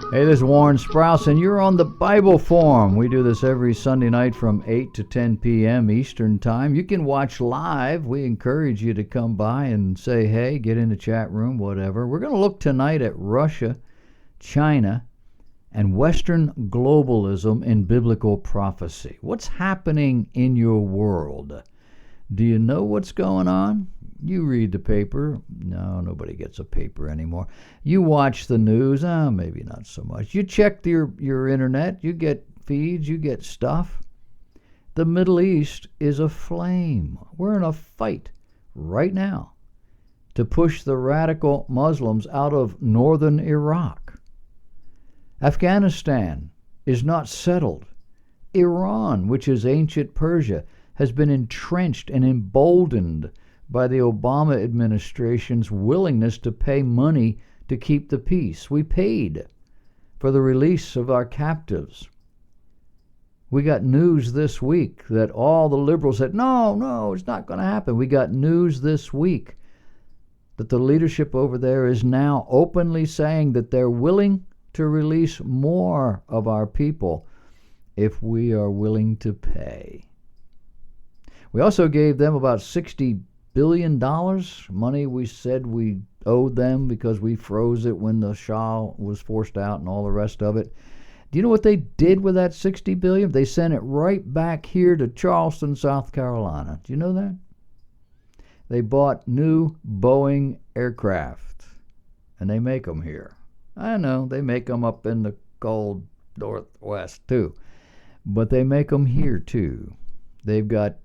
Hey, this is Warren Sprouse, and you're on the Bible Forum. We do this every Sunday night from 8 to 10 p.m. Eastern Time. You can watch live. We encourage you to come by and say, hey, get in the chat room, whatever. We're going to look tonight at Russia, China, and Western globalism in biblical prophecy. What's happening in your world? Do you know what's going on? You read the paper. No, nobody gets a paper anymore. You watch the news. Maybe not so much. You check your internet. You get feeds. You get stuff. The Middle East is aflame. We're in a fight right now to push the radical Muslims out of northern Iraq. Afghanistan is not settled. Iran, which is ancient Persia, has been entrenched and emboldened by the Obama administration's willingness to pay money to keep the peace. We paid for the release of our captives. We got news this week that all the liberals said, no, it's not going to happen. We got news this week that the leadership over there is now openly saying that they're willing to release more of our people if we are willing to pay. We also gave them about $60 billion, money we said we owed them because we froze it when the Shah was forced out and all the rest of it. Do you know what they did with that $60 billion? They sent it right back here to Charleston, South Carolina. Do you know that? They bought new Boeing aircraft, and they make them here. I know, they make them up in the cold Northwest too, but they make them here too. They've got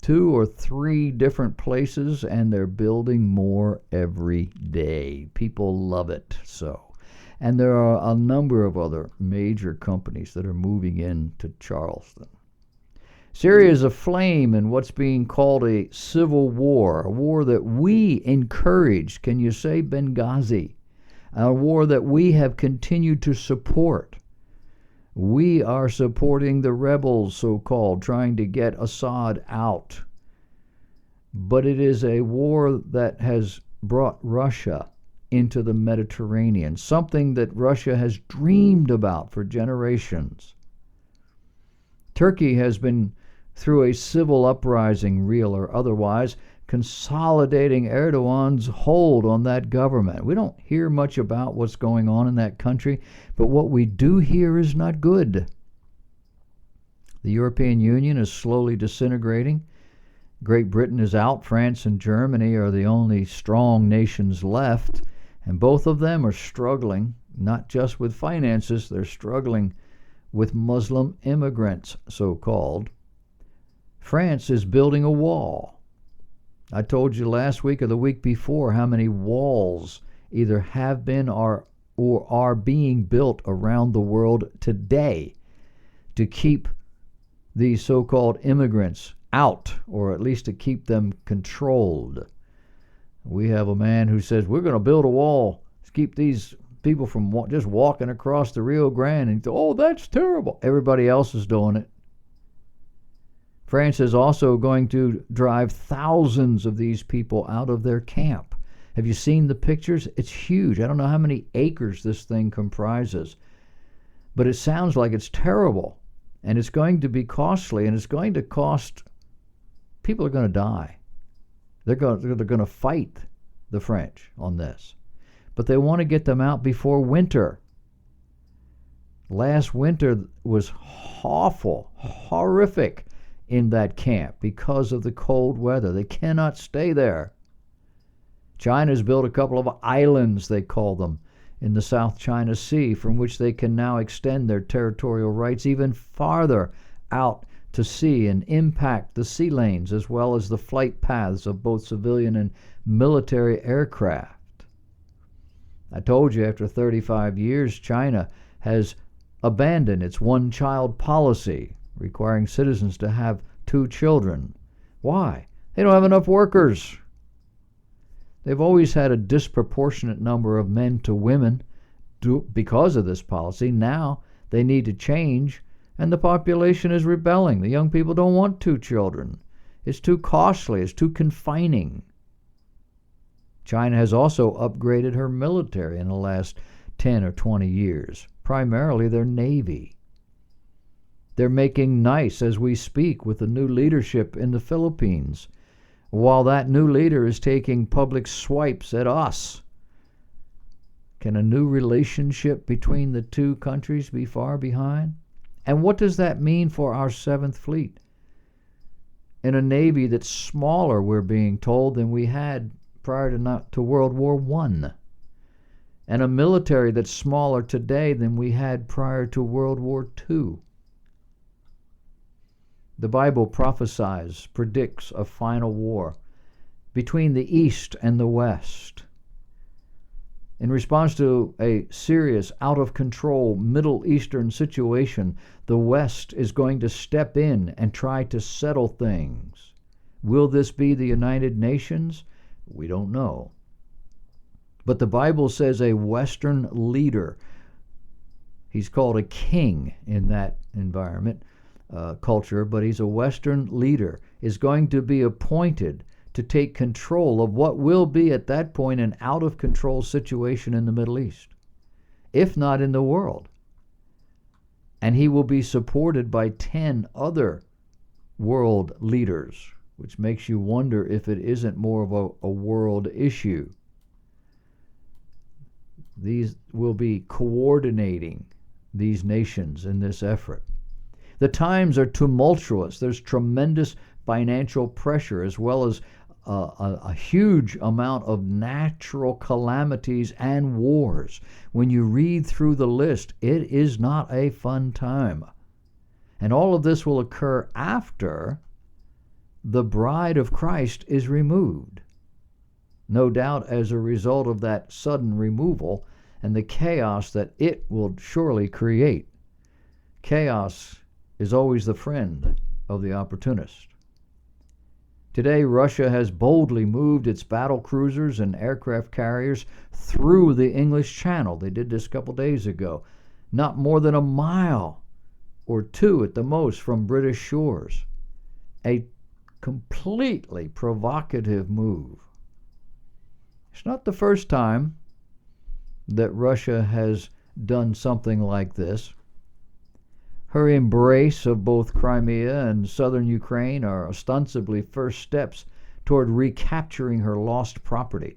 2 or 3 different places, and they're building more every day. People love it so. And there are a number of other major companies that are moving into Charleston. Syria is aflame in what's being called a civil war, a war that we encouraged. Can you say Benghazi? A war that we have continued to support. We are supporting the rebels, so-called, trying to get Assad out. But it is a war that has brought Russia into the Mediterranean, something that Russia has dreamed about for generations. Turkey has been through a civil uprising, real or otherwise, consolidating Erdogan's hold on that government. We don't hear much about what's going on in that country, but what we do hear is not good. The European Union is slowly disintegrating. Great Britain is out. France and Germany are the only strong nations left, and both of them are struggling, not just with finances, they're struggling with Muslim immigrants, so-called. France is building a wall. I told you last week or the week before how many walls either have been or are being built around the world today to keep these so-called immigrants out, or at least to keep them controlled. We have a man who says, we're going to build a wall to keep these people from just walking across the Rio Grande. And oh, that's terrible. Everybody else is doing it. France is also going to drive thousands of these people out of their camp. Have you seen the pictures? It's huge. I don't know how many acres this thing comprises, but it sounds like it's terrible, and it's going to be costly, and it's going to cost. People are going to die. They're going to fight the French on this, but they want to get them out before winter. Last winter was awful, horrific in that camp because of the cold weather. They cannot stay there. China's built a couple of islands, they call them, in the South China Sea, from which they can now extend their territorial rights even farther out to sea and impact the sea lanes as well as the flight paths of both civilian and military aircraft. I told you after 35 years, China has abandoned its one-child policy, requiring citizens to have 2 children. Why? They don't have enough workers. They've always had a disproportionate number of men to women because of this policy. Now they need to change, and the population is rebelling. The young people don't want 2 children. It's too costly. It's too confining. China has also upgraded her military in the last 10 or 20 years, primarily their Navy. They're making nice as we speak with the new leadership in the Philippines, while that new leader is taking public swipes at us. Can a new relationship between the two countries be far behind? And what does that mean for our 7th Fleet? In a Navy that's smaller, we're being told, than we had prior to World War I. And a military that's smaller today than we had prior to World War II. The Bible prophesies, predicts a final war between the East and the West. In response to a serious, out-of-control Middle Eastern situation, the West is going to step in and try to settle things. Will this be the United Nations? We don't know. But the Bible says a Western leader, he's called a king in that environment, culture, but he's a Western leader, is going to be appointed to take control of what will be at that point an out-of-control situation in the Middle East, if not in the world. And he will be supported by 10 other world leaders, which makes you wonder if it isn't more of a world issue. These will be coordinating these nations in this effort. The times are tumultuous. There's tremendous financial pressure, as well as a huge amount of natural calamities and wars. When you read through the list, it is not a fun time. And all of this will occur after the bride of Christ is removed. No doubt as a result of that sudden removal and the chaos that it will surely create. Chaos is always the friend of the opportunist. Today, Russia has boldly moved its battle cruisers and aircraft carriers through the English Channel. They did this a couple days ago, not more than a mile or two at the most from British shores. A completely provocative move. It's not the first time that Russia has done something like this. Her embrace of both Crimea and southern Ukraine are ostensibly first steps toward recapturing her lost property.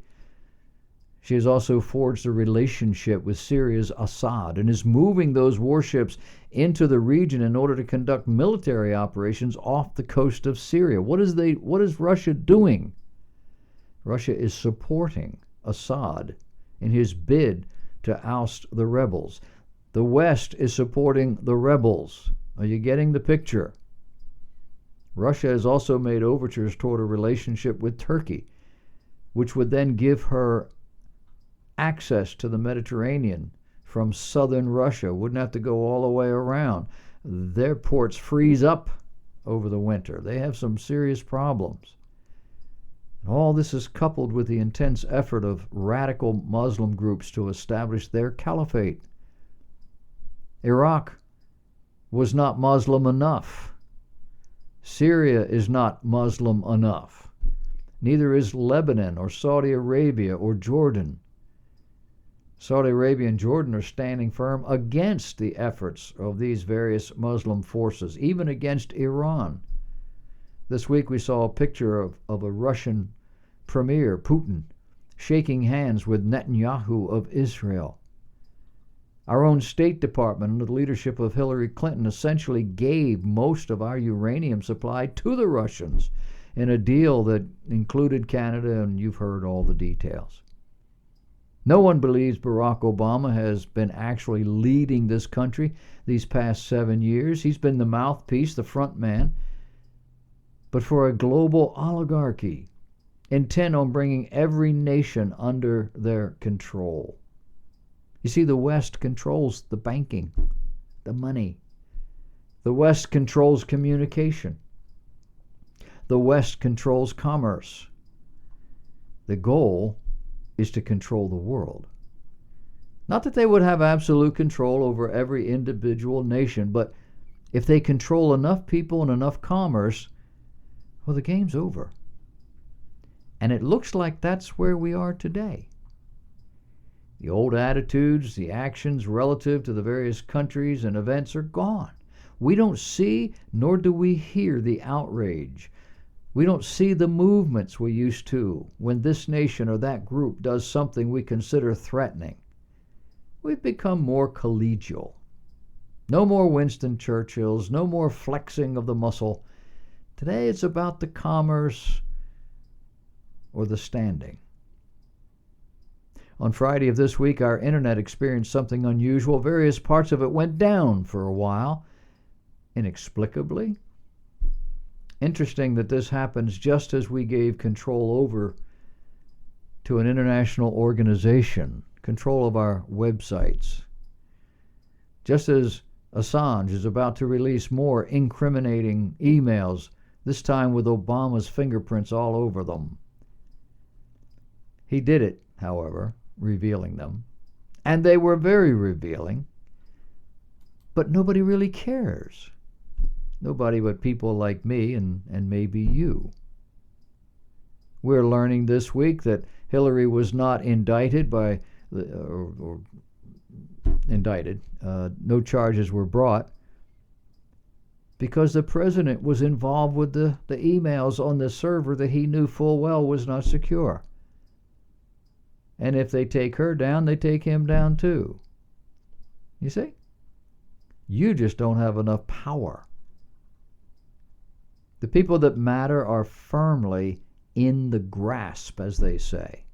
She has also forged a relationship with Syria's Assad and is moving those warships into the region in order to conduct military operations off the coast of Syria. What is Russia doing? Russia is supporting Assad in his bid to oust the rebels. The West is supporting the rebels. Are you getting the picture? Russia has also made overtures toward a relationship with Turkey, which would then give her access to the Mediterranean from southern Russia. Wouldn't have to go all the way around. Their ports freeze up over the winter. They have some serious problems. And all this is coupled with the intense effort of radical Muslim groups to establish their caliphate. Iraq was not Muslim enough. Syria is not Muslim enough. Neither is Lebanon or Saudi Arabia or Jordan. Saudi Arabia and Jordan are standing firm against the efforts of these various Muslim forces, even against Iran. This week we saw a picture of a Russian premier, Putin, shaking hands with Netanyahu of Israel. Our own State Department, under the leadership of Hillary Clinton, essentially gave most of our uranium supply to the Russians in a deal that included Canada, and you've heard all the details. No one believes Barack Obama has been actually leading this country these past 7 years. He's been the mouthpiece, the front man, but for a global oligarchy intent on bringing every nation under their control. You see, the West controls the banking, the money. The West controls communication. The West controls commerce. The goal is to control the world. Not that they would have absolute control over every individual nation, but if they control enough people and enough commerce, well, the game's over. And it looks like that's where we are today. The old attitudes, the actions relative to the various countries and events are gone. We don't see nor do we hear the outrage. We don't see the movements we used to when this nation or that group does something we consider threatening. We've become more collegial. No more Winston Churchills, no more flexing of the muscle. Today it's about the commerce or the standing. On Friday of this week, our internet experienced something unusual. Various parts of it went down for a while, inexplicably. Interesting that this happens just as we gave control over to an international organization, control of our websites. Just as Assange is about to release more incriminating emails, this time with Obama's fingerprints all over them. He did it, however, revealing them. And they were very revealing. But nobody really cares. Nobody but people like me and maybe you. We're learning this week that Hillary was not indicted no charges were brought, because the president was involved with the emails on the server that he knew full well was not secure. And if they take her down, they take him down too. You see? You just don't have enough power. The people that matter are firmly in the grasp, as they say.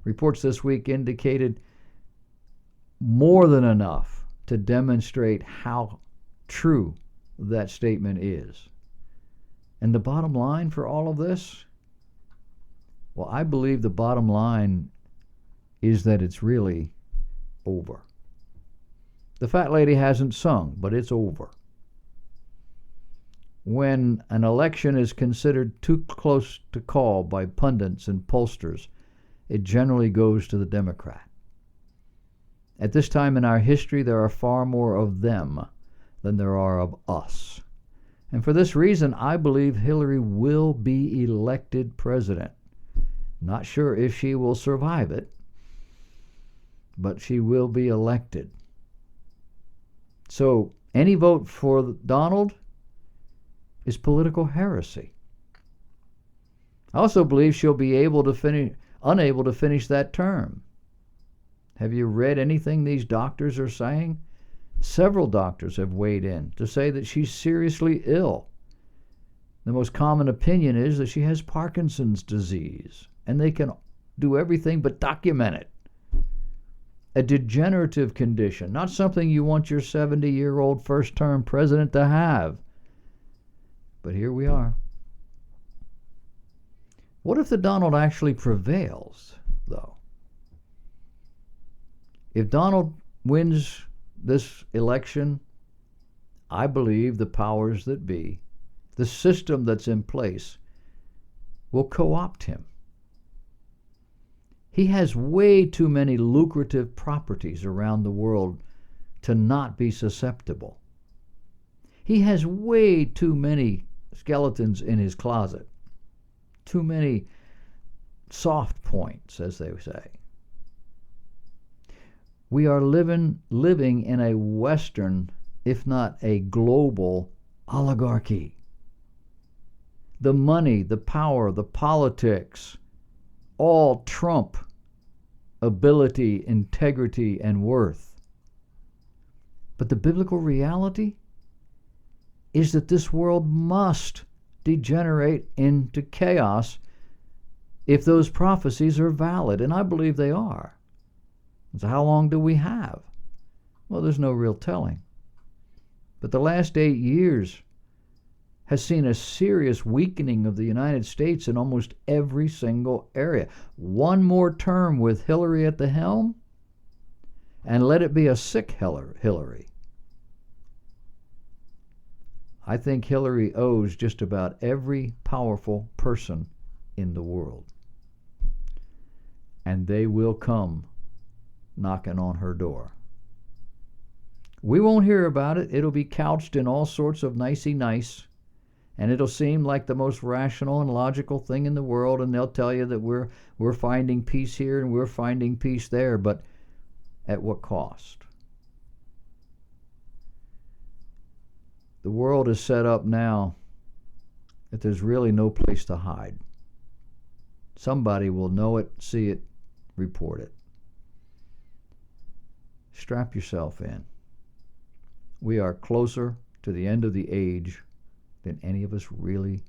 Reports this week indicated more than enough to demonstrate how true that statement is. And the bottom line for all of this? Well, I believe the bottom line is that it's really over. The fat lady hasn't sung, but it's over. When an election is considered too close to call by pundits and pollsters, it generally goes to the Democrat. At this time in our history, there are far more of them than there are of us. And for this reason, I believe Hillary will be elected president. Not sure if she will survive it, but she will be elected. So any vote for Donald is political heresy. I also believe she'll be unable to finish that term. Have you read anything these doctors are saying? Several doctors have weighed in to say that she's seriously ill. The most common opinion is that she has Parkinson's disease, and they can do everything but document it. A degenerative condition, not something you want your 70-year-old first-term president to have. But here we are. What if the Donald actually prevails, though? If Donald wins this election, I believe the powers that be, the system that's in place, will co-opt him. He has way too many lucrative properties around the world to not be susceptible. He has way too many skeletons in his closet. Too many soft points, as they say. We are living in a Western, if not a global, oligarchy. The money, the power, the politics, all trump ability, integrity, and worth. But the biblical reality is that this world must degenerate into chaos if those prophecies are valid, and I believe they are. So how long do we have? Well, there's no real telling. But the last 8 years has seen a serious weakening of the United States in almost every single area. One more term with Hillary at the helm, and let it be a sick Hillary. I think Hillary owes just about every powerful person in the world. And they will come knocking on her door. We won't hear about it. It'll be couched in all sorts of nicey nice, and it'll seem like the most rational and logical thing in the world, and they'll tell you that we're finding peace here and we're finding peace there. But At what cost? The world is set up now that there's really no place to hide. Somebody will know it, see it, report it. Strap yourself in. We are closer to the end of the age than any of us really